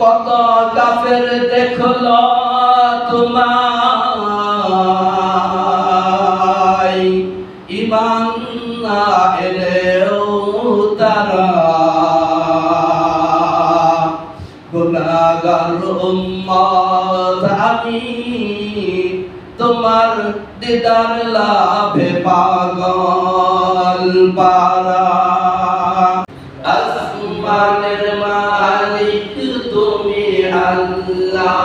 কত কাফের দেখলো তোমায়, ঈমান না এনেও তারা গুনাহগার উম্মত আমি তোমার দিদার লাভে পাগল পারা। আসমানের মালিক তুমি আল্লাহ,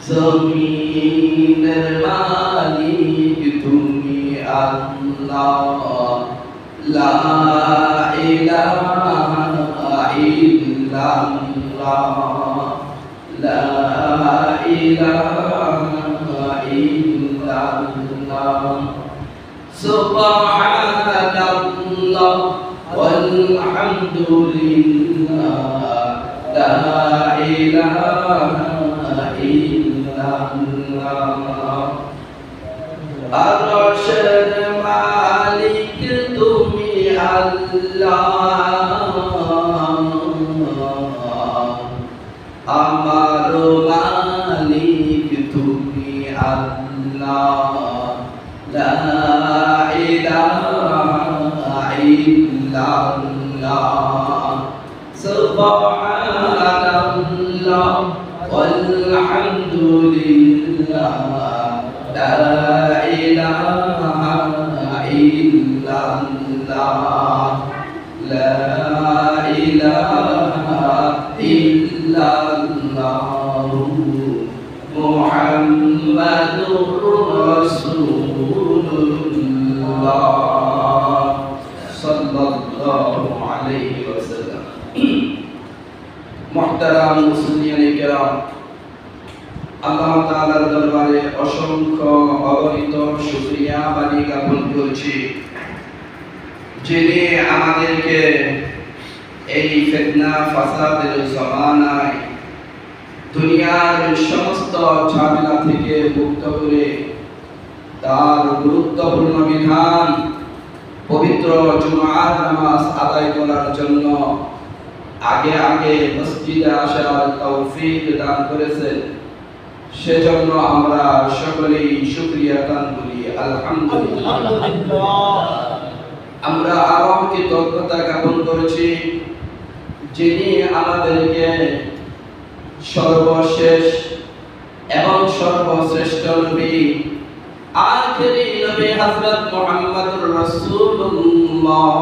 জমিনের মালিক তুমি আল্লাহ, লা ইলাহা ইল্লাল্লাহ, লা ইলাহা ইল্লাল্লাহ, সুবহানাল্লাহ ওয়ালহামদুলিল্লাহ, লা ইলাহা ইল্লাল্লাহ। আরশের মালিক তুমি আল্লাহ, আমার মালিক তুমি আল্লাহ, লা ইলাহা ইল্লাল্লাহ, সুবহানাল্লাহ ওয়ালহামদুলিল্লাহ, লা ইলাহা ইল্লাল্লাহ, লা ইলাহা ইল্লাল্লাহ, মুহাম্মাদুর রাসূলুল্লাহ সাল্লাল্লাহু আলাইহি ওয়াসাল্লাম। মুহতারাম মুসলিমিনে কেরাম, আল্লাহ তাআলার দরবারে অসংখ্য অগণিত শুকরিয়া বাড়ি জ্ঞাপন করছি, যিনি আমাদেরকে এই ফিতনা ফাসাদের জমানায় দুনিয়ার সমস্ত ঝামেলা থেকে মুক্ত করে তার গুরুত্বপূর্ণ বিধান পবিত্র জুমার নামাজ আদায় করার জন্য আগে আগে মসজিদে আসার তৌফিক দান করেছেন। সেজন্য আমরা সকলেই শুকরিয়া দান করি, আলহামদুলিল্লাহ। আমরা আরো কৃতজ্ঞতা জ্ঞাপন করছি, যিনি আমাদেরকে সর্বশেষ এবং সর্বশ্রেষ্ঠ নবী আখিরি নবী হযরত মুহাম্মদুর রাসূলুল্লাহ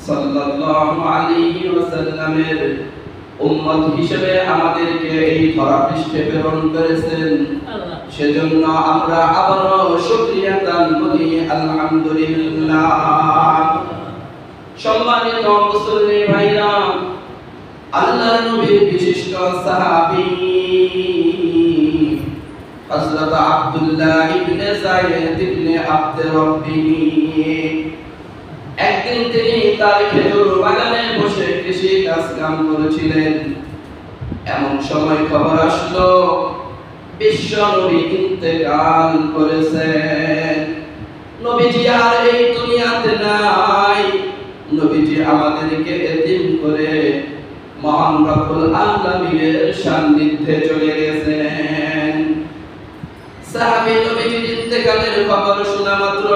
সাল্লাল্লাহু আলাইহি ওয়াসাল্লামের উম্মত হিসেবে আমাদেরকে এই ধরাপৃষ্ঠে প্রেরণ করেছেন। সেজন্য আমরা আবারও শুকরিয়া দান করি, আলহামদুলিল্লাহ। সম্মানিত মুসলিম ভাইরা, আল্লাহর নবীর বিশিষ্ট সাহাবী হযরত আব্দুল্লাহ ইবনে যায়েদ ইবনে আব্দ রাব্বিহি একদিন তিনি তার খেজুর বাগানে বসে কৃষি কাজ কাম করেছিলেন। এমন সময় খবর আসলো বিশ্ব নবী ইন্তেকাল করেছেন। নবীজি আর এই দুনিয়াতে নাই। নবীজি আমাদেরকে এতিম করে মহান রব্বুল আলামিনের সান্নিধ্যে চলে গেছেন। সাহাবী নবীজির ইন্তেকালের খবর শোনা মাত্র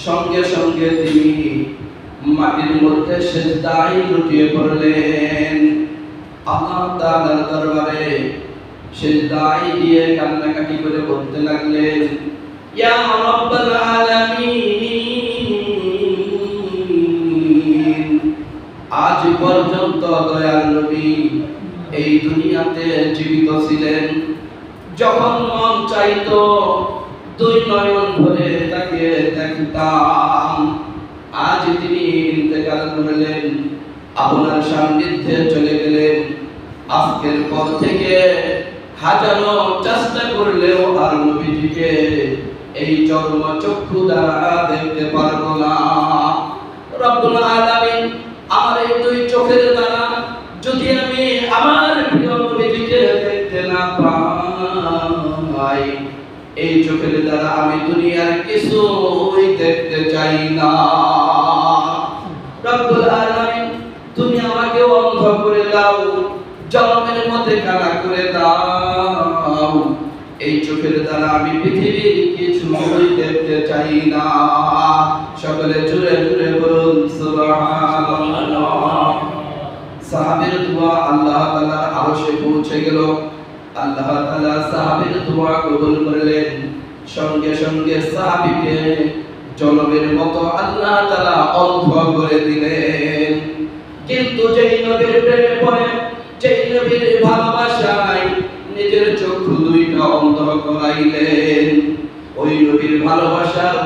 সঙ্গে সঙ্গে তিনি মাটির মধ্যে সিজদায় লুটিয়ে পড়লেন। আল্লাহ তাআলার দরবারে সিজদায় গিয়ে কান্নাকাটি করে বলতে লাগলেন, ইয়া রাব্বাল আলামিন, আজ পর্যন্ত দয়ার নবী এই দুনিয়াতে জীবিত ছিলেন। যখন মন চাইতো দুই নয়ন ভরে তাকে দেখতাম। আজ তিনি ইন্তেকাল করলেন, আপনার সান্নিধ্যে চলে গেলেন। আজকের পর থেকে হাজারো চেষ্টা করলেও আর নবীজিকে এই চর্ম চক্ষু দ্বারা দেখতে পারবো না। রব্বুল আলামিন আমার এই দুই চোখের দ্বারা যদি আমি আমার প্রিয় নবীজিকে দেখতে না পাই, এই চোখের দ্বারা আমি দুনিয়ার কিছুই দেখতে চাই না। রব্বুল আলামিন অর্ধেকানা করে দাও। এই চোখের দ্বারা আমি পৃথিবীর কিছু দেখতে চাই না। সকলে জুড়ে জুড়ে বলুন সুবহানাল্লাহ। সাহাবীর দোয়া আল্লাহ তাআলার আরশে পৌঁছে গেল। আল্লাহ তাআলা সাহাবীর দোয়া কবুল করলেন। সঙ্গে সঙ্গে সাহাবীকে জনমের মতো আল্লাহ তাআলা অন্ধ করে দিলেন। কিন্তু যেই নবীর প্রেমে পড়ে, যেই নবীর ভালোবাসায় নিজের চক্ষু দুইটা অন্ধ করাইলেন, ওই নবীর ভালোবাসার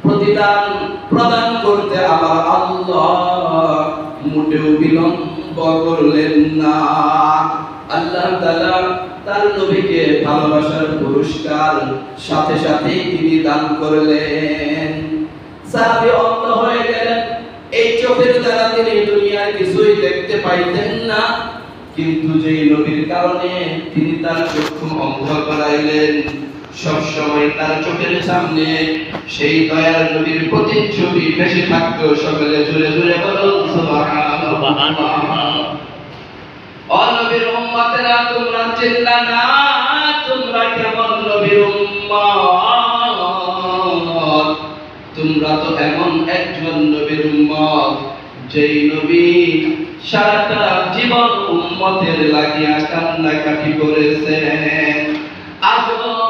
প্রতিদান প্রদান করতে আমার আল্লাহ মোটেও বিলম্ব করলেন না। আল্লাহ তাআলা তার নবীকে ভালোবাসার পুরস্কার সাথে সাথেই তিনি দান করলেন। সাহাবী অন্ধ হয়ে গেলেন। এই চোখের দ্বারা তিনি দুনিয়ার কিছুই দেখতে পাইতেন না, কিন্তু যেই নবীর কারণে তিনি তার চক্ষু অন্ধ করাইলেন, সব সময় তার চোখের সামনে সেই দয়ার নবীর প্রতিচ্ছবি ভেসে থাকতো। সকলে জুড়ে জুড়ে বলুন সুবহানাল্লাহ। ও নবীর উম্মতেরা, তোমরা চিল্লা না, তোমরা কেমন নবীর উম্মত? তোমরা তো এমন একজন নবীর উম্মত যেই নবী সারাটা জীবন উম্মতের লাগিয়া কান্নাকাটি করেছেন। আজ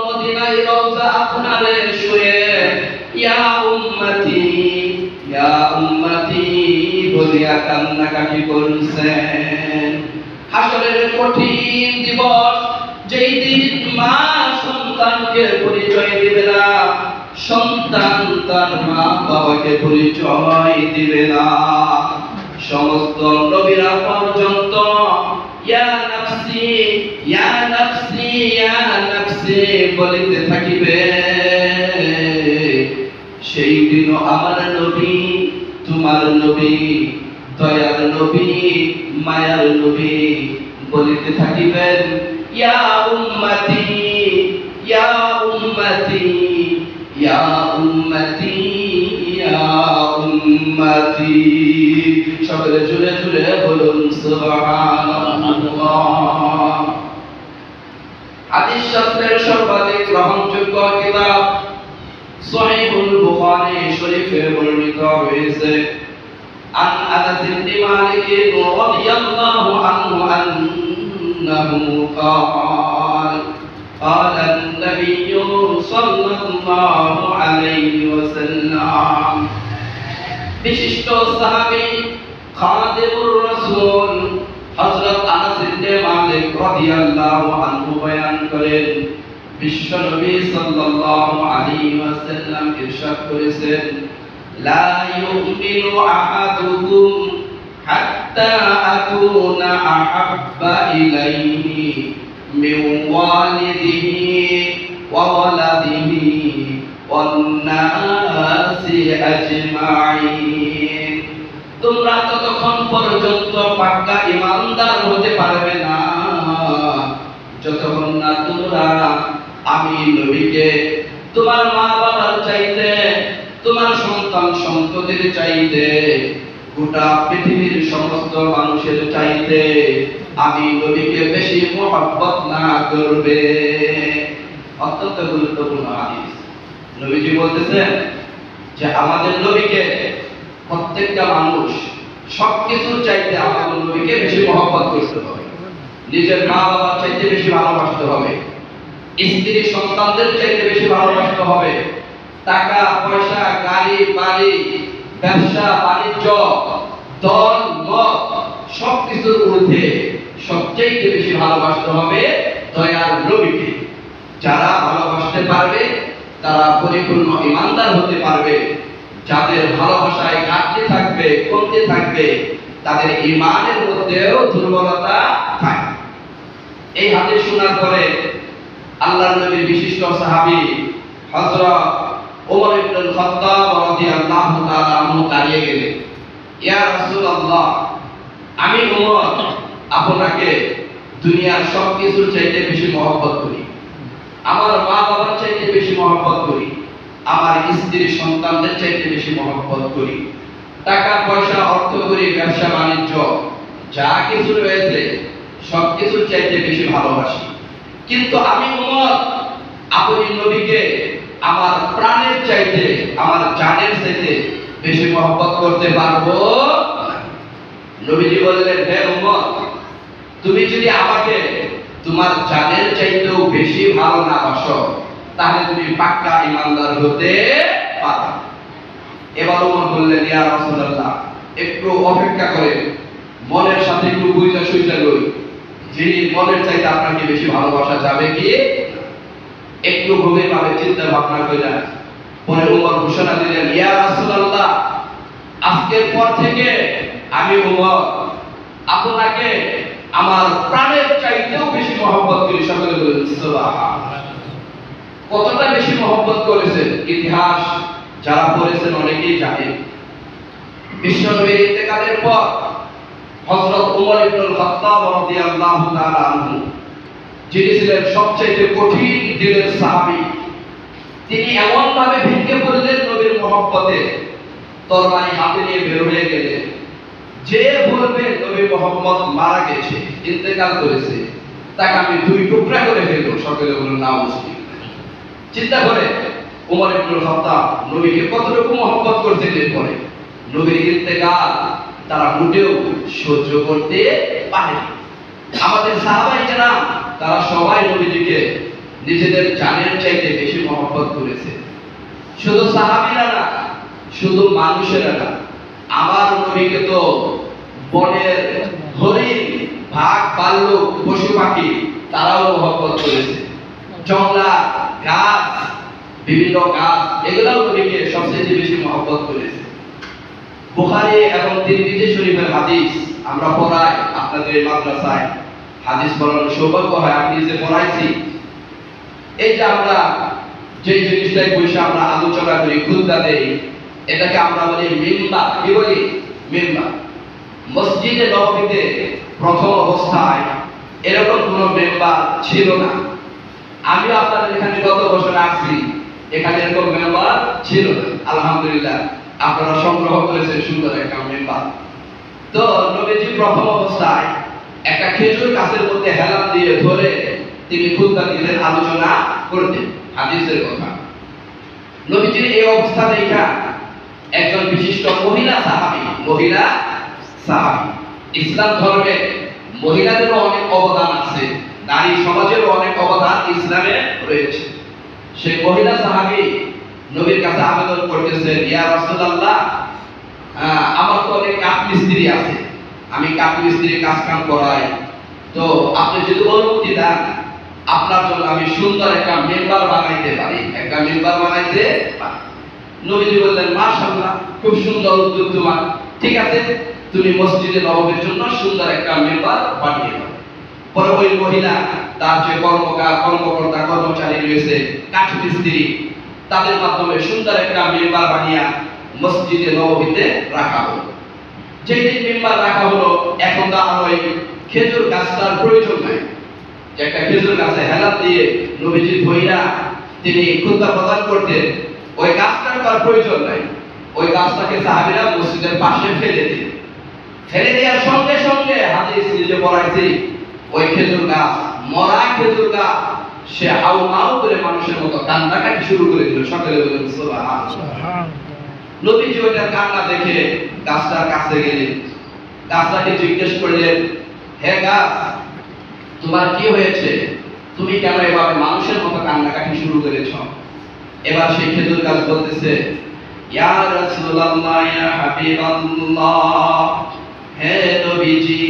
মদিনায় রওজা আপনারে শুয়ে ইয়া উম্মতি বলিয়া কান্নাকাটি করছেন। হাসরের কঠিন দিবস, যেই দিন মা সন্তানকে পরিচয় দিবে না, সন্তান তার মা বাবাকে পরিচয় দিবে না। সমস্ত নবীরা পর্যন্ত ইয়া নাফসি ইয়া নাফসি ইয়া নাফসি বলিতে থাকিবে। সেই দিন আমার নবী, তোমার নবী, দয়ার নবী, মায়ার নবী বলিতে থাকিবেন ইয়া উম্মতি ইয়া উম্মতি ইয়া উম্মতি ইয়া উম্মতি। সকলে জুড়ে জুড়ে বলুন সুবহানাল্লাহ। হাদিস শাস্ত্রের সর্বাধিক গ্রহণযোগ্য কিতাব সহিহুল বুখারী শরীফে বর্ণিত হয়েছে। عن أنس بن مالك رضي الله عنه أنه قال قال النبي صلى الله عليه وسلم বিশিষ্ট সাহাবী খাদিমুর রাসূল হযরত আনাস ইবনে মালিক রাদিয়াল্লাহু আনহু বয়ান করেন, বিশ্বনবী সাল্লাল্লাহু আলাইহি ওয়াসাল্লাম ইরশাদ করেছেন, লা ইউমিনু আহাদুকুম হাত্তা আকুনা আহাব্বা ইলাইহি মিন ওয়ালিদিহি ওয়া ওয়ালাদিহি ওয়ান নাসি আজমাইন। তোমরা ততক্ষণ পর্যন্ত পাক্কা ঈমানদার হতে পারবে না যতক্ষণ না তোমরা আমি নবীকে তোমার মা বাবার চাইতে, তোমার সন্তান সন্ততির চাইতে, গোটা পৃথিবীর সমস্ত মানুষের চাইতে আমি নবীকে বেশি মহব্বত না করবে। অত্যন্ত গুরুত্বপূর্ণ হাদিস। নবীজি বলতেছেন যে আমাদের নবীকে প্রত্যেকটা মানুষ সবকিছুর চাইতে আমাদের নবীকে বেশি মহব্বত করতে হবে, নিজের মা বাবার চাইতে বেশি ভালোবাসতে হবে, স্ত্রী সন্তানদের চাইতে বেশি ভালোবাসতে হবে, টাকা পয়সা গাড়ি বাড়ি ব্যবসা বাণিজ্য দল মত সবকিছুর ঊর্ধ্বে সবচেয়ে বেশি ভালোবাসতে হবে দয়ার নবীকে। যারা ভালোবাসতে পারবে তারা পরিপূর্ণ ঈমানদার হতে পারবে। যাদের ভালোবাসায় ঘাটতি থাকবে, কমতি থাকবে, তাদের ঈমানের মধ্যেও দুর্বলতা থাকে। এই হাদিস শোনার পরে আল্লাহর নবীর বিশিষ্ট সাহাবী হযরত ওমর ইবনে খাত্তাব রাদিয়াল্লাহু তাআলা আনহু দাঁড়িয়ে গেলেন, ইয়া রাসূলুল্লাহ, আমি ওমর আপনাকে দুনিয়ার সবকিছুর চাইতে বেশি মহব্বত করি, আমার মা বাবার চাইতে বেশি মহব্বত করি, আমার স্ত্রী সন্তানদের চাইতে বেশি মহব্বত করি, টাকা পয়সা অর্থ করি ব্যবসা বাণিজ্য যা কিছু রয়েছে সবকিছুর চাইতে বেশি ভালোবাসি। কিন্তু আমি উমর আপনি নবীকে আমার প্রাণের চাইতে, আমার জানের চাইতে বেশি মহব্বত করতে পারবো না। নবীজি বললেন, হে উমর, তুমি যদি আমাকে তোমার জানের চাইতেও বেশি ভালো না বাসো, তাহলে তুমি পাক্কা ইমানদার হতে পারবে। এবার উমর বললেন, ইয়া রাসূলুল্লাহ, একটু অপেক্ষা করে মনের সাথে একটু বুঝা সুইজা লই, যে মনের চাইতে আপনাকে বেশি ভালোবাসা যাবে কি? একটু গভীরভাবে চিন্তা ভাবনা করে পরে উমর ঘোষণা দিলেন, ইয়া রাসূলুল্লাহ, আজকের পর থেকে আমি উমর আপনাকে আমার প্রাণের চাইতেও বেশি মহব্বত করি। সকলে বলেন সুবহানাল্লাহ। কতটা বেশি মহব্বত করেছেন ইতিহাস যারা পড়েছেন অনেকেই জানেন। বিশ্বনবীর ইন্তেকালের পর হযরত উমর ইবনুল খাত্তাব রাদিয়াল্লাহু তাআলা আনহু, যিনি ছিলেন সবচেয়ে কঠিন দিলের সাহাবী, তিনি এমন ভাবে ভেঙে পড়লেন নবীর মহব্বতে, তরবারি হাতে নিয়ে বের হয়ে গেলেন। যে বলবে নবী মুহাম্মদ মারা গেছে, ইন্তেকাল করেছে, তাকে আমি দুই টুকরা করে ফেলবো। সকলে বলুন নাউজুবিল্লাহ। চিন্তা করে উমর ইবনুল খাত্তাব নবীকে কতটুকু মহব্বত করতেন। এরপরে নবীর ইন্তেকাল তারা মোটেও সহ্য করতে পারেনি। আমাদের সাহাবায়ে কেরাম তারা সবাই নবীজিকে নিজেদের জানের চাইতে বেশি মহব্বত করেছে। শুধু সাহাবীরা না, শুধু মানুষেরা না, আমার নবীকে তো বনের হরিণ, বাঘ, ভাল্লুক, পশু পাখি তারাও মহব্বত করেছে। জংলা, গাছ, বিভিন্ন গাছ, এগুলাও নবীকে সবচেয়ে বেশি মহব্বত করেছে। বুখারী এবং তিরমিজি শরীফের হাদিস আমরা পড়াই, আপনাদের মাদ্রাসায় হাদিস পড়ানোর সৌভাগ্য হয়। আপনি যে পড়াইছি, এই যে আমরা যে জিনিসটাই বসে আমরা আলোচনা করি, খুতবা দেই, এটাকে আমরা বলি মিম্বার। কি বলি? মিম্বার। মসজিদে নববীতে প্রথম অবস্থায় এরকম কোনো মেম্বার ছিল না। আমি আপনাদের এখানে গত বছর আসছি, এখানে এরকম মেম্বার ছিল না। আলহামদুলিল্লাহ, আপনারা সংগ্রহ করেছেন সুন্দর একটা মেম্বার। তো নবীজি প্রথম অবস্থায় একটা খেজুর গাছের মধ্যে হেলান দিয়ে ধরে তিনি খুতবা দিলেন, আলোচনা করতেন হাদিসের কথা। নবীজির এই অবস্থা দেখা একজন বিশিষ্ট মহিলা সাহাবী, ইসলাম ধর্মে মহিলাদেরও অনেক অবদান আছে, নারী সমাজেরও অনেক অবদান ইসলামে রয়েছে। সেই মহিলা সাহাবী নবীর কাছে আবেদন করতেছেন, ইয়া রাসূলুল্লাহ, আমার তো অনেক কাঠ মিস্ত্রি আছে, আমি কাঠ মিস্ত্রির কাজ কাম করাই, তো আপনি যদি অনুমতি দেন, আপনার জন্য আমি সুন্দর একটা মেম্বার বানাইতে পারি, একটা মেম্বার বানাইতে পারি। নবীজি বললেন, মাশাআল্লাহ, খুব সুন্দর উদ্যোগ তোমার, ঠিক আছে, তুমি মসজিদে নববীর জন্য সুন্দর একটা মেম্বার বানিয়ে দাও। পরে ওই মহিলা তার যে কর্মকর্তা কর্মচারী রয়েছে, কাঠ মিস্ত্রি, তাদের মাধ্যমে সুন্দর একটা মেম্বার বানিয়ে মসজিদে নববীতে রাখা হলো। যেদিন মেম্বার রাখা হলো, এখন তো আর ওই খেজুর গাছটার প্রয়োজন নাই, যে একটা খেজুর গাছে হেলান দিয়ে নবীজি ধইরা তিনি খুতবা প্রদান করতেন, ওই গাছটার তার প্রয়োজন নাই। ওই গাছটাকে সাহাবীরা মসজিদের পাশে ফেলে দিলেন। ফেলে দেওয়ার সঙ্গে সঙ্গে হাদিস নিজে পড়াইছি, ওই খেজুর গাছ, মরা খেজুর গাছ, সে হাউ মাউ করে মানুষের মতো কান্নাকাটি শুরু করে দিল। সকলে বলেন সুবহানাল্লাহ। নবীজি ওইটার কান্না দেখে গাছটার কাছে গেলেন, গাছটাকে জিজ্ঞেস করলেন, হে গাছ, তোমার কি হয়েছে? তুমি কেন এভাবে মানুষের মতো কান্নাকাটি শুরু করেছ? এবার সেই খেজুর গাছ বলতেছে, ইয়া রাসূলুল্লাহ, ইয়া হাবিবাল্লাহ, হে নবীজি,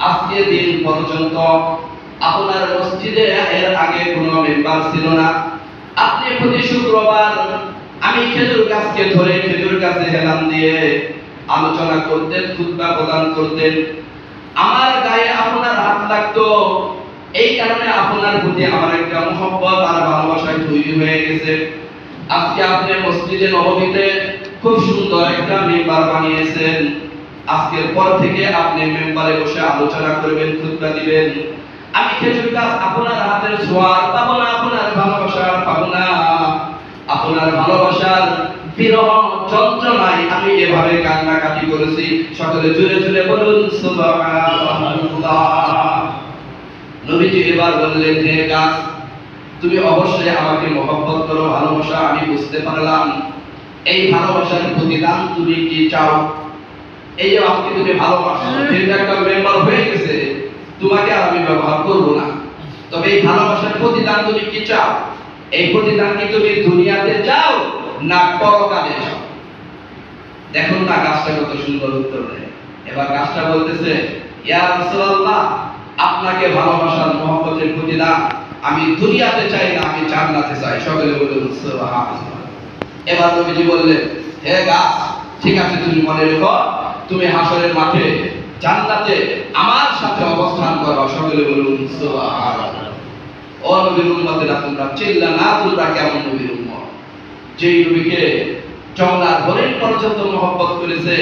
আজকে দিন পর্যন্ত আপনার মসজিদে এর আগে কোনো মেম্বার ছিল না। আপনি প্রতি শুক্রবার আমি খেজুর গাছকে ধরে খেজুর গাছে হেলান দিয়ে আলোচনা করতেন, খুতবা প্রদান করতেন। আমার গায়ে আপনার হাত লাগতো, এই কারণে আপনার প্রতি আমার একটা মহব্বত আর ভালোবাসা তৈরি হয়ে গেছে। আজকে আপনি মসজিদে নববীতে খুব সুন্দর একটা মেম্বার বানিয়েছেন। আজকের পর থেকে আপনি মেম্বারে বসে আলোচনা করবেন, খুতবা দিবেন। আমি খেজুর গাছ আপনার হাতের ছোঁয়ার পাবো না, আপনার ভালোবাসার পাবো না, আপনার ভালোবাসার বিরহ যন্ত্রণায় আমি এভাবে কান্নাকাটি করেছি। সকলে জোরে জোরে বলুন সুবহানাল্লাহ। নবীজি এবার বললেন, হে গাছ, তুমি অবশ্যই আমাকে মহব্বত করো, ভালোবাসা আমি বুঝতে পারলাম। এই ভালোবাসার প্রতিদান তুমি কি চাও? এই যে আমাকে তুমি ভালোবাসো, যেটা একটা মেম্বার হয়ে গেছে, তোমাকে আর আমি ব্যবহার করব না, তবে এই ভালোবাসার প্রতিদান তুমি কি চাও? এই প্রতিদান কি তুমি দুনিয়াতে চাও না পরকালে চাও? দেখুন না গাছটা কত সুন্দর উত্তর দেয়। এবার গাছটা বলতেছে, ইয়া রাসূলুল্লাহ, আপনাকে ভালোবাসার মহব্বতের প্রতিদান আমি দুনিয়াতে চাই না, আমি জান্নাতে চাই। সকলে বলুন সুবহানাল্লাহ। এবার নবীজি বললেন, হে গাছ, ঠিক আছে, তুমি মনে রেখো, তুমি হাসরের মাঠে জান্নাতে আমার সাথে অবস্থান করো। সকলে বলুন সুবহানাল্লাহ। ও নবীর উম্মতেরা, তোমরা চিল্লা না, তোমরা কেমন নবীর উম্মত? যেই নবীকে জঙ্গলার হরিণ পর্যন্ত মহব্বত করেছে,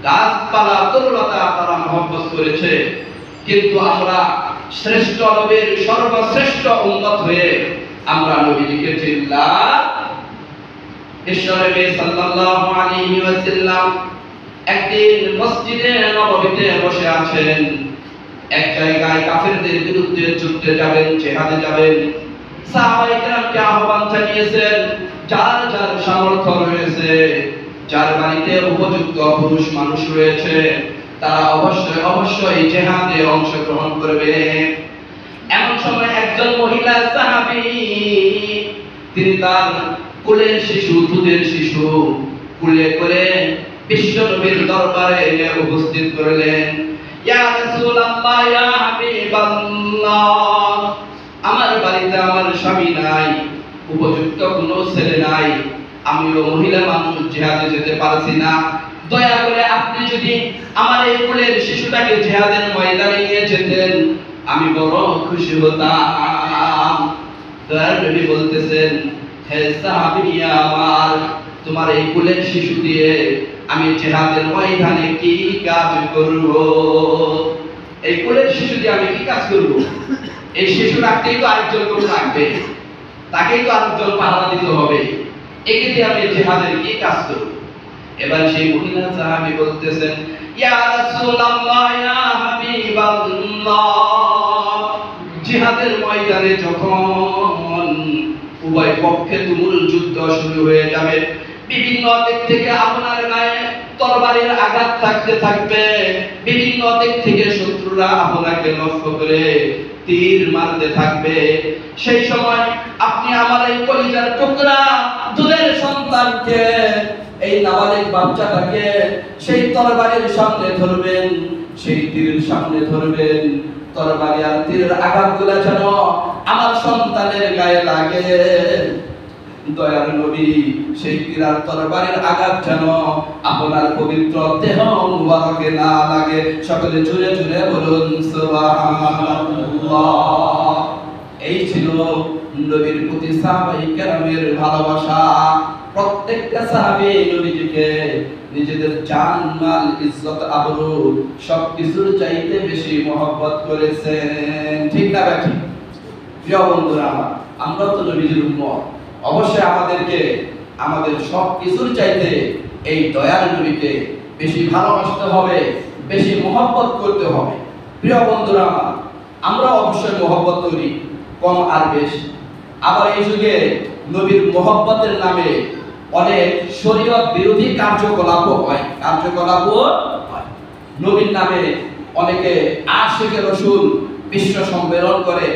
গাছপালা তরুলতা তারা মহব্বত করেছে, কিন্তু আমরা শ্রেষ্ঠ নবীর সর্বশ্রেষ্ঠ উম্মত হয়ে আমরা নবীজিকে চিল্লা। বিশ্বনবী সাল্লাল্লাহু আলাইহি ওয়াসাল্লাম একদিন মসজিদে নববীতে বসে আছেন। এক জায়গায় কাফেরদের বিরুদ্ধে যুদ্ধে যাবেন, জিহাদে যাবেন। সাহাবায়ে কেরামকে আহ্বান জানিয়েছেন, যার যার সামর্থ্য রয়েছে, যার বাড়িতে উপযুক্ত পুরুষ মানুষ রয়েছে, তারা অবশ্যই জিহাদে অংশগ্রহণ করবে। এমন সময় একজন মহিলা সাহাবী, তিনি তার কোলের শিশু, দুধের শিশু কোলে করে বিশ্ব নবীর দরবারে এনে উপস্থিত করলেন। ইয়া রাসূলুল্লাহ, ইয়া হাবিবাল্লাহ, আমার বাড়িতে আমার স্বামী নাই, উপযুক্ত কোনো ছেলে নাই, আমিও মহিলা মানুষ, জিহাদে যেতে পারছি না, দয়া করে আপনি যদি আমার এই কোলের শিশুটাকে জিহাদের ময়দানে নিয়ে যেতেন, আমি বড় খুশি হতাম। দয়ার নবী বলতেছেন, হে সাহাবী আমার, তোমার এই কোলের শিশু দিয়ে আমি জিহাদের ময়দানে কি কাজ করব? এই কোলের শিশু দিয়ে আমি কি কাজ করব? এই শিশু রাখতেই তো আরেকজন লোক রাখবে, তাকেই তো আরেকজন পাহারা দিতে হবে, একে দিয়ে আমি জিহাদের কি কাজ করব? এবার সেই মহিলা সাহাবী বলতেছেন, ইয়া রাসূলুল্লাহ, ইয়া হাবিবাল্লাহ, জিহাদের ময়দানে যখন উভয় পক্ষে তুমুল যুদ্ধ শুরু হয়ে যাবে, বিভিন্ন দিক থেকে আপনার গায়ে তরবারির আঘাত থাকতে থাকবে, বিভিন্ন দিক থেকে শত্রুরা আপনাকে লক্ষ্য করে তীর মারতে থাকবে, সেই সময় আপনি আমার এই কলিজার টুকরা দুধের সন্তানকে, এই নাবালিক বাচ্চাটাকে সেই তরবারির সামনে ধরবেন, সেই তীরের সামনে ধরবেন, তরবারি আর তীরের আঘাতগুলো যেন আমার সন্তানের গায়ে লাগে। দয়ার নবী, সেই তীর আর তরবারির আঘাত যেন আপনার পবিত্র দেহ মুবারকে না লাগে। সকলে জোরে জোরে বলুন সুবহানাল্লাহ। এই ছিল নবীর প্রতি সাহাবায়ে কেরামের ভালোবাসা। প্রত্যেকটা সাহাবী নবীজিকে নিজেদের জান, মাল, ইজ্জত, আবরু সবকিছুর চাইতে বেশি মহব্বত করেছেন। ঠিক না ভাই? প্রিয় বন্ধুরা আমার, আমরা তো নবীজির উম্মত, অবশ্যই আমাদেরকে আমাদের সবকিছুর চাইতে এই দয়ার নবীকে বেশি ভালোবাসতে হবে, বেশি মহব্বত করতে হবে। প্রিয় বন্ধুরা আমার, আমরা অবশ্যই মহব্বত করি, কম আর বেশি। আবার এই যুগে নবীর মহব্বতের নামে অনেক শরীয়ত বিরোধী কার্যকলাপও হয়। নবীর নামে অনেকে আশিকে রাসূল বিশ্ব সম্মেলন করে,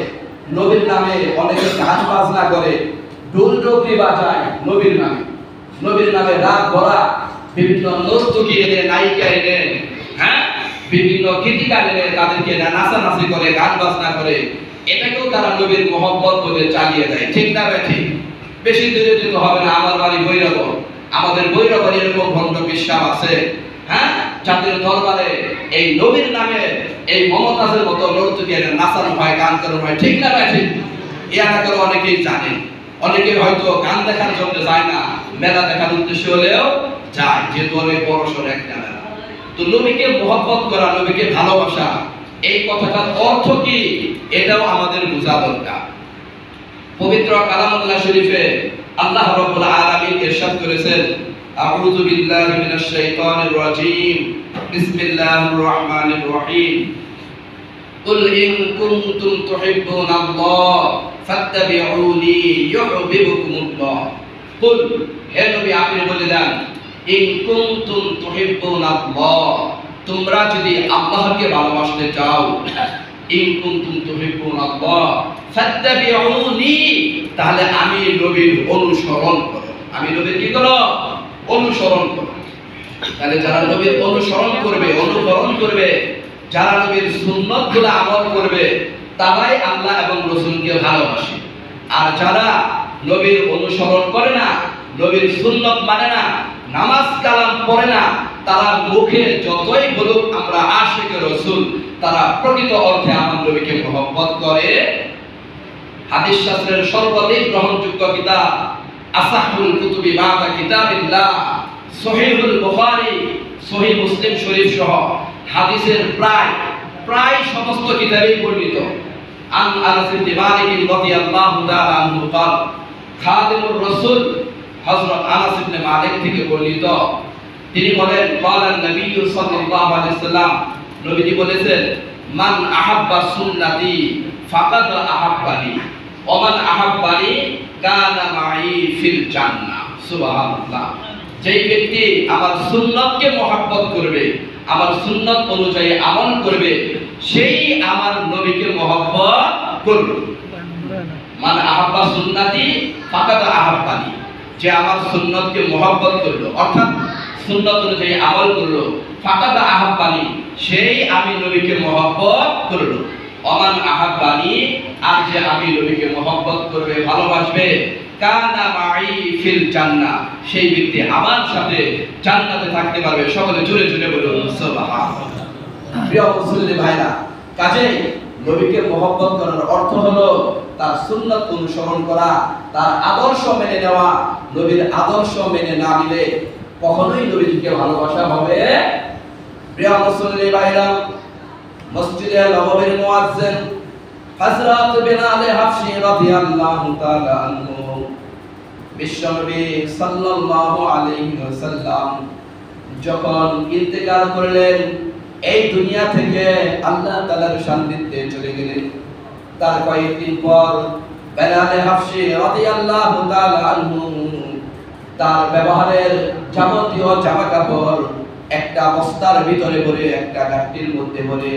নবীর নামে অনেকে গান বাজনা করে, ঢোল ডগরি বাজায় নবীর নামে, নবীর নামে রাত ভরা বিভিন্ন নর্তকী এনে, নায়িকা এনে, বিভিন্ন গীতিকার এনে তাদেরকে নাচানাচি করে, গান বাজনা করে, এটাকেও তারা নবীর মহব্বত বলে চালিয়ে দেয়। ঠিক না ভাই? ঠিক। বেশি দূরে যেতে হবে না, আমার বাড়ি ভৈরব, আমাদের ভৈরবের এরকম ভণ্ড বিশ্বাস আছে, যাদের দরবারে এই নবীর নামে এই মমতাজের মতো নর্তকী এনে নাচানো হয়, গান করানো হয়। ঠিক না ভাই? ঠিক। এই এলাকার অনেকেই জানেন, অনেকে হয়তো গান দেখার জন্য যায় না, মেলা দেখার উদ্দেশ্য হলেও যায়, যেহেতু অনেক বড় সড় একটা মেলা। তো নবীকে মহব্বত করা, নবীকে ভালোবাসা, এই কথাটার অর্থ কি এটাও আমাদের বোঝা দরকার। পবিত্র কালামুল্লাহ শরীফে আল্লাহ রাব্বুল আলামিন ইরশাদ করেছেন, আউযু বিল্লাহি মিনাশ শাইতানির রাজীম, বিসমিল্লাহির রহমানির রহিম, কুল ইন কুনতুম তুহিব্বুনাল্লাহ ফাত্তাবিউনি ইউহিব্বুকুমুল্লাহ। কুল, হে নবী আপনি বলে দেন, ইন কুনতুম তুহিব্বুনাল্লাহ, তোমরা যদি আল্লাহকে ভালোবাসতে চাও, ইন কুনতুম তুহিব্বুনাল্লাহ ফাত্তাবিউনি, তাহলে আমি নবীর অনুসরণ করো। আমি নবীর কি করো? অনুসরণ করো। তাহলে যারা নবীর অনুসরণ করবে, অনুকরণ করবে, যারা নবীর সুন্নতগুলো আমল করবে, তারাই আল্লাহ এবং রাসূলকে ভালোবাসে। আর যারা নবীর অনুসরণ করে না, নবীর সুন্নত মানে না, নামাজ কালাম পড়ে না, তারা মুখে যতই বলুক আমরা আশিক রাসূল, তারা প্রকৃত অর্থে আমার নবীকে মহব্বত করে। হাদিস শাস্ত্রের সর্বাধিক গ্রহণযোগ্য কিতাব আসাহুল কুতুবি বাদা কিতাবিল্লাহ, সহিহুল বুখারী, সহিহ মুসলিম শরীফ সহ হাদিসের প্রায় সমস্ত কিতাবেই বর্ণিত। আন আনাস ইবনে মালিক রাদিয়াল্লাহু তাআলা আনহু قال খাদিমুর রাসূল, হযরত আনাস ইবনে মালিক থেকে বর্ণিত, তিনি বলেন, ক্বালান নবী সাল্লাল্লাহু আলাইহি ওয়াসাল্লাম, নবীজি বলেছেন, মান আহাব্বা সুন্নতি ফাকাদ আহাব্বানি ওয়া মান আহাব্বানি কানা মাই ফিল জান্নাহ। সুবহানাল্লাহ। যেই ব্যক্তি আমার সুন্নতকে মহব্বত করবে, আমার সুন্নত অনুযায়ী আমল করবে, সেই আমার নবীকে মহব্বত করবে। মান আহাব্বা সুন্নতি ফাকাদ আহাব্বানি, যে আমার সুন্নতকে মহব্বত করলো, অর্থাৎ সুন্নত অনুযায়ী আমল করলো, ফাকাদ আহাব্বানি, সেই আমি নবীকে মহব্বত করলো। ওমান আহাব্বানি, আর যে আমি নবীকে মহব্বত করবে, ভালোবাসবে, কানা মাই ফিল জান্নাহ, সেই ব্যক্তি আমার সাথে জান্নাতে থাকতে পারবে। সকলে জোরে জোরে বলুন সুবহানাল্লাহ। প্রিয় মুসলিম ভাইরা, কাজেই নবীকে মহব্বত করার অর্থ হলো তার সুন্নাত অনুসরণ করা, তার আদর্শ মেনে নেওয়া। নবীর আদর্শ মেনে না নিলে কখনোই নবীকে ভালোবাসা হবে। প্রিয় মুসলিম ভাইরা, মসজিদে নববীর মুয়াজ্জিন হযরত বিলাল হাবশী রাদিয়াল্লাহু তাআলা আনহু বিশ্বনবী সাল্লাল্লাহু আলাইহি ওয়াসাল্লাম যখন ইন্তেকাল করলেন, এই দুনিয়া থেকে আল্লাহ তাআলার সান্নিধ্যে চলে গেলেন, তার কয়েকদিন পর বিলাল হাবশী রাদিয়াল্লাহু তাআলা আনহু তার ব্যবহারের যাবতীয় জামাকাপড় একটা বস্তার ভিতরে ভরে, একটা গাট্টির মধ্যে ভরে,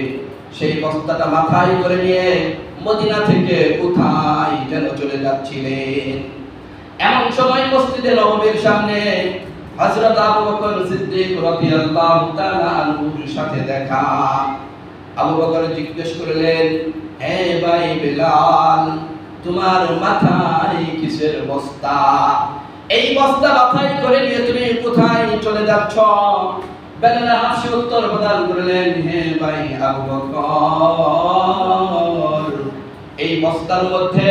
সেই বস্তাটা মাথায় করে নিয়ে মদিনা থেকে কোথায় যেন চলে যাচ্ছিলেন। এমন সময় মসজিদে নববীর সামনে হযরত আবু বকর সিদ্দিক রাদিয়াল্লাহু তাআলা আনহুর সাথে দেখা। আবু বকর জিজ্ঞেস করলেন, হে ভাই বিলাল, তোমার মাথায় কিসের বস্তা? এই বস্তা মাথায় করে নিয়ে তুমি কোথায় চলে যাচ্ছ? বিলাল হাবশী উত্তর প্রদান করলেন, হে ভাই আবু বকর, এই বস্তার মধ্যে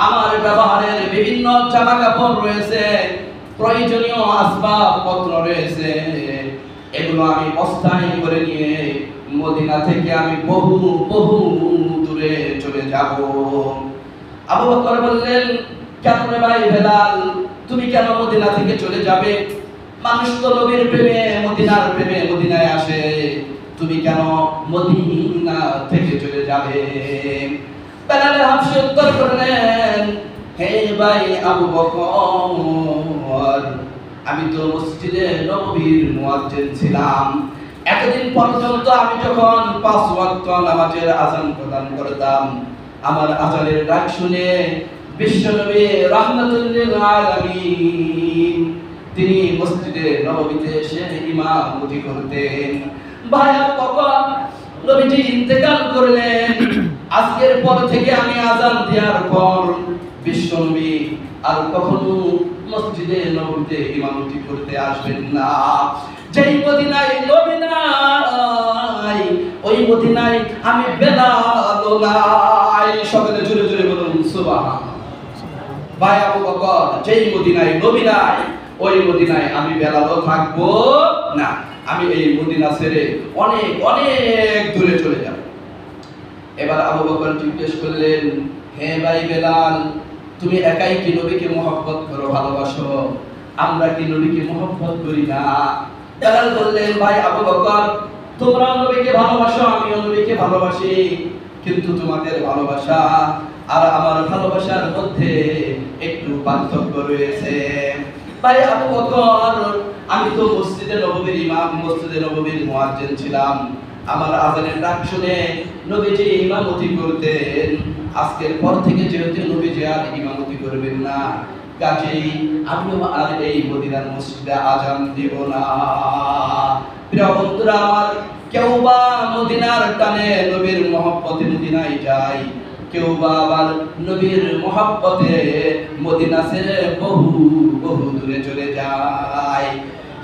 আমার ব্যবহারের বিভিন্ন জামা কাপড় রয়েছে, প্রয়োজনীয় আসবাবপত্র রয়েছে, এগুলো আমি বস্তায় করে নিয়ে মদিনা থেকে আমি বহু বহু দূরে চলে যাব। আবু বকর বললেন, কেন রে ভাই বিলাল, তুমি কেন মদিনা থেকে চলে যাবে? মানুষ তো নবীর প্রেমে, মদিনার প্রেমে মদিনায় আসে, তুমি কেন মদিনা থেকে চলে যাবে? বিলাল হাবশী উত্তর করলেন, হে ভাই আবু বকর, আমি তো মসজিদে নববীর মুয়াজ্জিন ছিলাম। এতদিন পর্যন্ত আমি যখন 5 ওয়াক্ত নামাজের আযান প্রদান করতাম, আমার আযানের ডাক শুনে বিশ্বনবী রাহমাতুল লিল আলামিন তিনি মসজিদে নববীতে এসে ইমামতি করতেন। ভাই আবু বকর, নবীজি ইন্তেকাল করলেন, আজকের পর থেকে আমি আযান দেওয়ার পর বিশ্বনবী আর কখনো মসজিদে নববীতে ইমামতি করতে আসবেন না। যেই মদিনায় নবী নাই, ওই মদিনায় আমি বেলালও নাই। সকলে জোরে জোরে বলুন সুবহানাল্লাহ। ভাই আবু বকর, যেই মদিনায় নবী নাই, ওই মদিনায় আমি বেলালও থাকবো না। আমি এই মদিনা ছেড়ে অনেক অনেক দূরে চলে যাব। এবার আবু বকর জিজ্ঞেস করলেন, হে ভাই বেলাল, তুমি একাই কি নবীকে মহব্বত করো, ভালোবাসো? আমরা কি নবীকে মহব্বত করি না? বেলাল বললেন, ভাই আবু বকর, তোমরা নবীকে ভালোবাসো, আমিও নবীকে ভালোবাসি, কিন্তু তোমাদের ভালোবাসা আর আমার ভালোবাসার মধ্যে একটু পার্থক্য রয়েছে। ভাই আবু বকর, আমি তো মসজিদে নববীর ইমাম, মসজিদে নববীর মুয়াজ্জিন ছিলাম। আমার আযানের ডাক শুনে নবীজি ইমামতি করতেন। আজকের পর থেকে যেহেতু নবীজি আর ইমামতি করবেন না, কাজেই আমিও আর এই মদিনার মসজিদে আযান দিব না। প্রিয় বন্ধুরা আমার, কেউ বা মদিনার টানে নবীর মহব্বতে মদিনায় যায়, কেউ বা আবার নবীর মহব্বতে মদিনা ছেড়ে বহু বহু দূরে চলে যায়।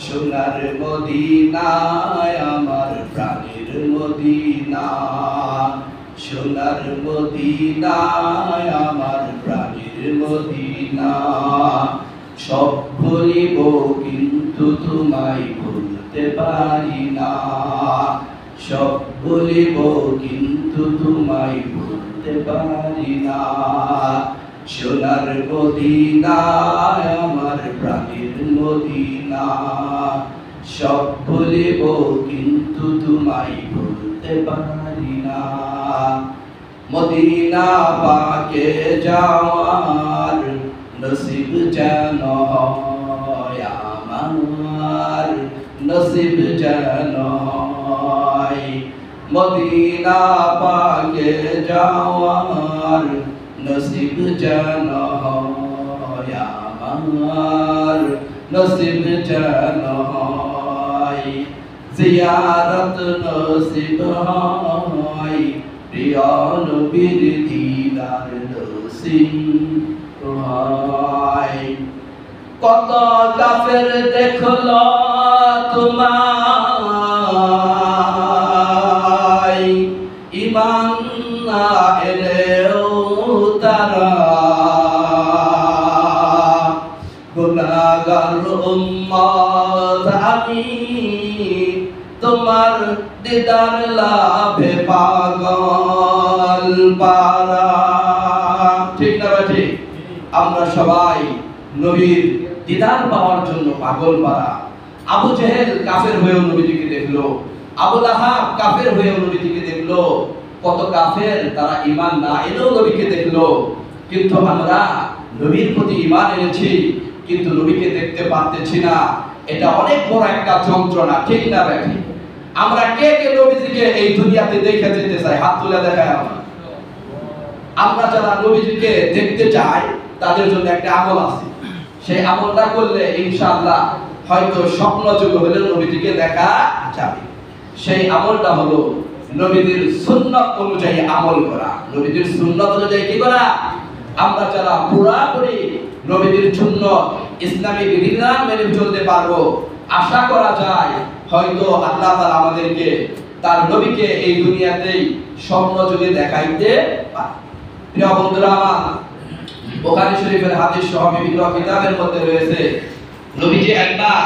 সোনার মদিনায় আমার প্রাণের মদিনা, সোনার মদিনায় আমার প্রাণের মদিনা। সব ভুলিব কিন্তু তোমায় ভুলতে পারি না, সব ভুলিব কিন্তু তোমায় ভুলতে পারি না। সোনার মদিনায় আমার প্রাণের মদিনা, সব ভুলিব কিন্তু তোমায় ভুলতে পারি না। মদিনা পাকে যাওয়ার নসিব যেন হয় আমার, নসিব যেন হয়। মদিনা পাকে যাওয়ার নসিব যেন হয় আমার, নসিব যেন হয়। জিয়ারত নসিব হয়, প্রিয় নবীর দিদার নসিব হয়। কত কাফের দেখলো তোমায়, ঈমান না এনেও তারা। গুনাহগার উম্মত আমি, তোমার দিদার লাভে পাগল পারা। ঠিক না ঠিক? আমরা সবাই নবীর দিদার পাওয়ার জন্য পাগল পারা। আবু জেহেল কাফের হয়েও নবীজিকে দেখলো, আবু লাহাব কাফের হয়েও নবীজিকে দেখলো, কত কাফের তারা ঈমান না এনেও নবীকে দেখলো। কিন্তু আমরা নবীর প্রতি ঈমান এনেছি, কিন্তু নবীকে দেখতে পারতেছি না। এটা অনেক বড় একটা যন্ত্রণা, ঠিক না ঠিক? আমরা কে কে নবীজিকে এই দুনিয়াতে দেখে যেতে চাই? হাত তুলে দেখায়। আমরা যারা নবীজিকে দেখতে চাই তাদের জন্য একটা আমল আছে, সেই আমলটা করলে ইনশাআল্লাহ হয়তো স্বপ্ন যুগ হলে নবীজিকে দেখা যাবে। সেই আমলটা হলো নবীদের সুন্নাত অনুযায়ী আমল করা। নবীদের সুন্নাত অনুযায়ী কি করা? আমরা যারা পুরোপুরি নবীদের সুন্নাত ইসলামিক বিধান মেনে চলতে পারবো, আশা করা যায় হয়তো আল্লাহ তাআলা আমাদেরকে তার নবীকে এই দুনিয়াতেই স্বপ্ন যুগে দেখাইতে পারে। প্রিয় বন্ধুরা আমার, বুখারী শরীফের হাদিস সহ বিভিন্ন কিতাবের মধ্যে রয়েছে, নবীজি একবার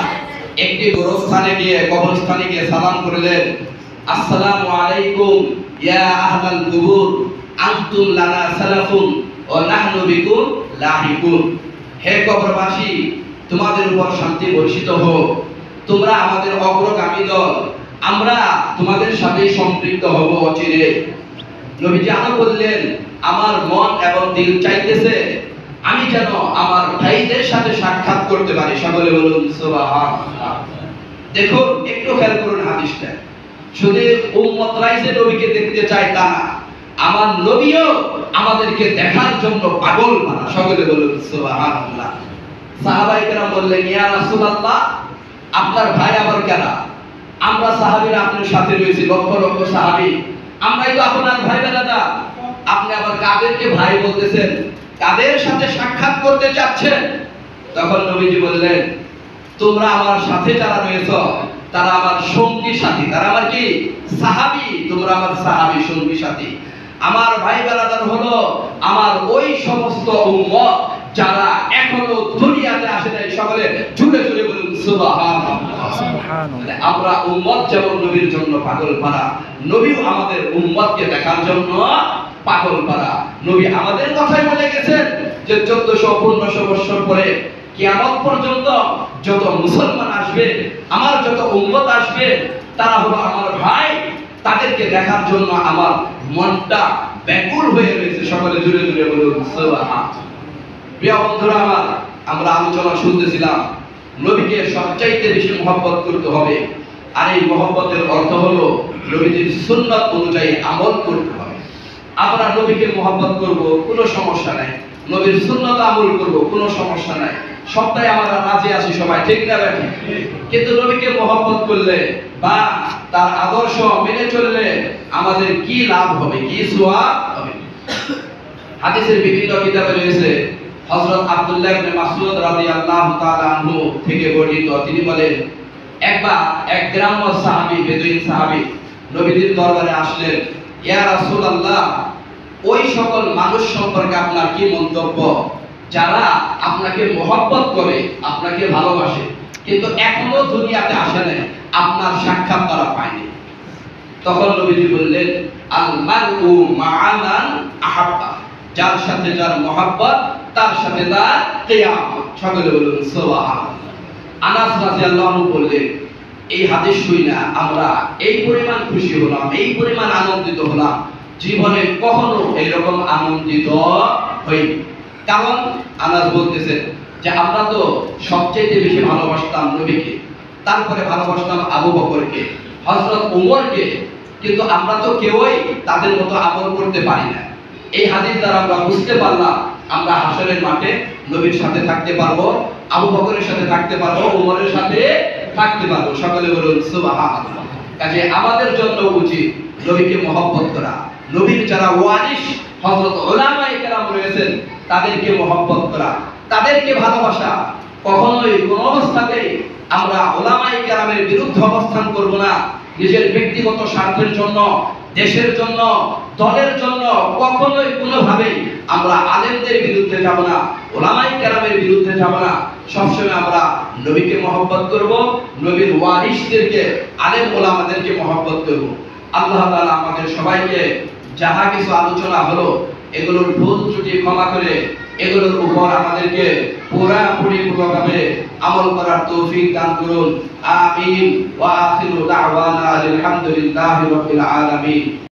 একটি গোরস্থানে গিয়ে, কবরস্থানে গিয়ে সালাম করলেন, আসসালামু আলাইকুম ইয়া আহলাল কুবুর, আনতুম লানা সালাফুন ওয়া নাহনু বিকুম লাহিকুন। হে কবরবাসী, তোমাদের উপর শান্তি বর্ষিত হোক, তোমরা আমাদের অগ্রগামী দল, আমরা তোমাদের সাথে সম্পৃক্ত হব অচিরে। নবীজি আরো বললেন, আমার মন এবং দিল চাইতেছে আমি যেন আমার ভাইদের সাথে সাক্ষাৎ করতে পারি। সকলে বলুন সুবহানাল্লাহ। দেখুন, একটু খেয়াল করুন হাদিসটা। শুধু উম্মতরাই যে নবীকে দেখতে চায় তা না, আমার নবীও আমাদেরকে দেখার জন্য পাগল পারা। সকলে বলুন সুবহানাল্লাহ। সাহাবায়ে কেরাম বললেন, ইয়া রাসূলুল্লাহ, আপনার ভাই আবার কারা? আমরা সাহাবীরা আপনার সাথে রয়েছি, লক্ষ লক্ষ সাহাবী, আমরাই তো আপনার ভাই বেরাদা। আপনি আবার কাদেরকে ভাই বলতেছেন? কাদের সাথে সাক্ষাৎ করতে চাচ্ছেন? তখন নবীজি বললেন, তোমরা আমার সাথে যারা রয়েছ তারা আমার সঙ্গী সাথী, তারা আমার কি? সাহাবী। তোমরা আমার সাহাবী, সঙ্গী সাথী। আমার ভাই বেরাদার হলো আমার ওই সমস্ত উম্মত যারা এখনো দুনিয়াতে আসে নাই। সকলে জুড়ে জুড়ে বলুন সুবহানাল্লাহ। সুবহানাল্লাহ। আমরা উম্মত যেমন নবীর জন্য পাগল পারা, নবীও আমাদের উম্মতকে দেখার জন্য পাগল পারা। নবী আমাদের কথাই বলে গেছেন, যে 1400-1500 বছর পরে কিয়ামত পর্যন্ত যত মুসলমান আসবে, আমার যত উম্মত আসবে, তারা হলো আমার ভাই, তাদেরকে দেখার জন্য আমার মনটা ব্যাকুল হয়ে রয়েছে। সকলে জুড়ে জুড়ে বলুন সুবহানাল্লাহ। প্রিয় বন্ধুরা আমার, আমরা আলোচনা শুনতেছিলাম নবীকে সবচাইতে বেশি মহব্বত করতে হবে, আর এই মহব্বতের অর্থ হলো নবীজির সুন্নাত অনুযায়ী আমল করতে হবে। আমরা নবীকে মহব্বত করব, কোনো সমস্যা নাই, নবীর সুন্নাত আমল করব, কোনো সমস্যা নাই, সবটাই আমরা রাজি আছি সবাই, ঠিক না ভাই? কিন্তু নবীকে মহব্বত করলে বা তার আদর্শ মেনে চললে আমাদের কি লাভ হবে, কি সওয়াব হবে? হাদিসের বিভিন্ন কিতাবে রয়েছে, হযরত আব্দুল্লাহ ইবনে মাসউদ রাদিয়াল্লাহু তাআলা আনহু থেকে বর্ণিত, তিনি বলেন, একবার এক গ্রাম্য সাহাবী, বেদুইন সাহাবী নবীজির দরবারে আসলেন, ইয়া রাসূলুল্লাহ, ওই সকল মানুষ সম্পর্কে আপনার কি মন্তব্য যারা আপনাকে মহব্বত করে, আপনাকে ভালোবাসে, কিন্তু এখনো দুনিয়াতে আসে নাই, আপনার সাক্ষাৎ তারা পায়নি? তখন নবীজি বললেন, আল মারউ মা'a মান আহাব্বা, যার সাথে যার মহব্বত তার সাথে তার কিয়ামত। সকলে বলুন সুবহানাল্লাহ। আনাস রাদিয়াল্লাহু আনহু বললেন, এই হাদিস শুনে আমরা এই পরিমাণ খুশি হলাম, এই পরিমাণ আনন্দিত হলাম, জীবনে কখনো এরকম আনন্দিত হইনি। কারণ আনাস বলতেছেন যে আমরা তো সবচেয়ে বেশি ভালোবাসতাম নবীকে, তারপরে ভালোবাসতাম আবু বকরকে, হযরত ওমরকে, কিন্তু আমরা তো কেউই তাদের মতো আমল করতে পারি না। এই হাদিস দ্বারা আমরা বুঝতে পারলাম আমরা হাসরের মাঠে নবীর সাথে থাকতে পারবো, আবু বকরের সাথে থাকতে পারবো, ওমরের সাথে থাকতে পারবো। সকলে বলুন সুবহানাল্লাহ। কাজে আমাদের জন্য উচিত নবীকে মহব্বত করা, নবীর যারা ওয়ারিস হযরত উলামায়ে কেরাম রয়েছেন তাদেরকে মহব্বত করা, তাদেরকে ভালোবাসা। কখনোই কোন অবস্থাতেই আমরা উলামায়ে কেরামের বিরুদ্ধে অবস্থান করব না, নিজের ব্যক্তিগত স্বার্থের জন্য, দেশের জন্য, দলের জন্য কখনোই কোনোভাবেই আমরা আলেমদের বিরুদ্ধে যাব না, উলামায়ে কেরামের বিরুদ্ধে যাব না। সবসময় আমরা নবীকে মহব্বত করব, নবীর ওয়ারিসদেরকে, আলেম ওলামাদেরকে মহব্বত করব। আল্লাহ তাআলা আমাদের সবাইকে যাহা কিছু আলোচনা হলো এগুলোর ভুল ত্রুটি ক্ষমা করে এগুলোর উপর আমাদেরকে পরিপূর্ণভাবে আমল করার তৌফিক দান করুন। আমিন। ওয়া আখিরু দাওয়ানা আলহামদুলিল্লাহি রাব্বিল আলামিন।